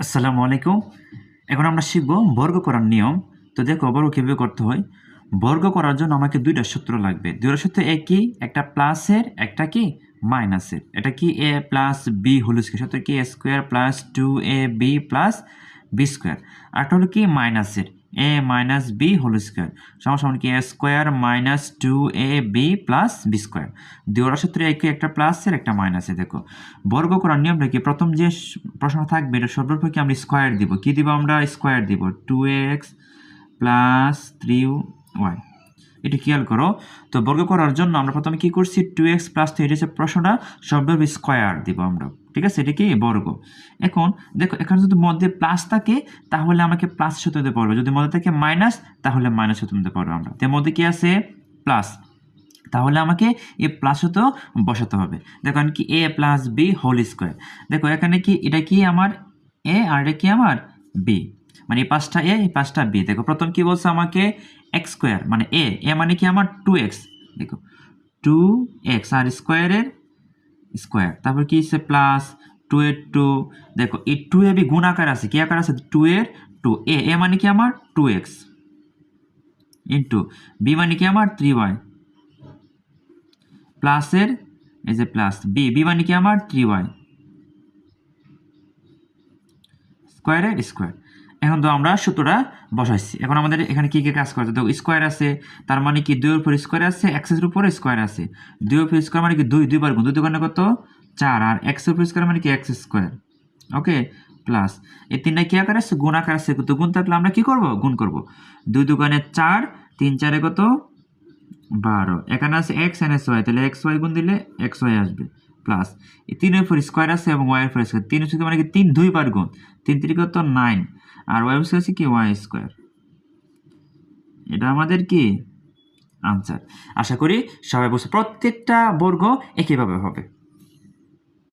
আসসালামু আলাইকুম। এখন আমরা শিখব বর্গ করার নিয়ম। তো দেখো বর্গ কিভাবে করতে হয়। বর্গ করার জন্য আমাকে ২ টা সূত্র লাগবে। ২ টা সূত্র একই, একটা প্লাসের, একটা কি মাইনাসের। এটা কি a plus b whole square, সূত্র কি a square plus 2ab plus b square. আরেকটা হলো কি মাইনাসের, a minus b whole square সমান কি a square minus 2ab plus b square. ২ টা সূত্র একই, একটা প্লাসের, একটা মাইনাসের। দেখো বর্গ করার নিয়মটা কি, প্রথম যে প্রশ্ন থাকবে এটা সর্বপ্রথম আমরা স্কয়ার দিব। কি দিব আমরা? স্কয়ার দিব 2x প্লাস 3y। এটা খেয়াল করো। তো বর্গ করার জন্য আমরা প্রথমে কি করছি, 2x প্লাস 3 হচ্ছে প্রশ্নটা, সর্বপ্রথম স্কয়ার দিব আমরা। ঠিক আছে, এটা কি বর্গ। এখন দেখো এখানে যদি মধ্যে প্লাস থাকে তাহলে আমাকে প্লাস সূত্র দিতে পারবো, যদি মধ্যে থাকে মাইনাস তাহলে মাইনাস সূত্র দিতে পারবো আমরা। এর মধ্যে কি আছে? প্লাস, তাহলে আমাকে এই প্লাস সূত্র বসাতে হবে। দেখো কি a plus B whole square. দেখো এখানে কি এটা কি আমার a আর এটা কি আমার b, মানে এই পাঁচটা a এই পাঁচটা b। দেখো প্রথম কি বলছে আমাকে x স্কয়ার মানে a মানে কি আমার 2x। দেখো 2x আর স্কয়ারের স্কয়ার, তারপর কি আছে প্লাস 2 এর 2। দেখো এই 2 এ বি গুণ আকার আছে, কি আকার আছে? 2 এর 2। a মানে কি আমার 2x ইনটু b মানে কি আমার 3y প্লাসের এই যে প্লাস বি মানে কি আমার 3y স্কয়ারের স্কয়ার। এখন তো আমরা সূত্রটা বসাইছি। এখন আমাদের এখানে কি কি কাজ করতে হবে? স্কয়ার আছে, তার মানে কি 2 এর উপর স্কয়ার আছে, x এর উপর স্কয়ার আছে। 2 এর উপর স্কয়ার মানে কি 2, 2 বার গুণ, 2 দুগুণে কত? 4। আর x এর উপর স্কয়ার মানে কি x স্কয়ার। ওকে, প্লাস এই তিনটা কি আকার আছে? গুণ আকার আছে। তো গুণ থাকলে আমরা কি করব? গুণ করব। 2 দুগুণে 4, 3 4 কত? 12। এখানে আছে x and y, তাহলে xy গুণ দিলে xy আসবে। প্লাস এই 3 এর উপর স্কয়ার আছে এবং y এর উপর স্কয়ার। 3 স্কয়ার মানে কি 3 2 বার গুণ, 3 3 কত? 9। আর y স্কয়ার আছে কি y স্কয়ার। এটা আমাদের কি আনসার। আশা করি সবাই বুঝছে। প্রত্যেকটা বর্গ একইভাবে হবে।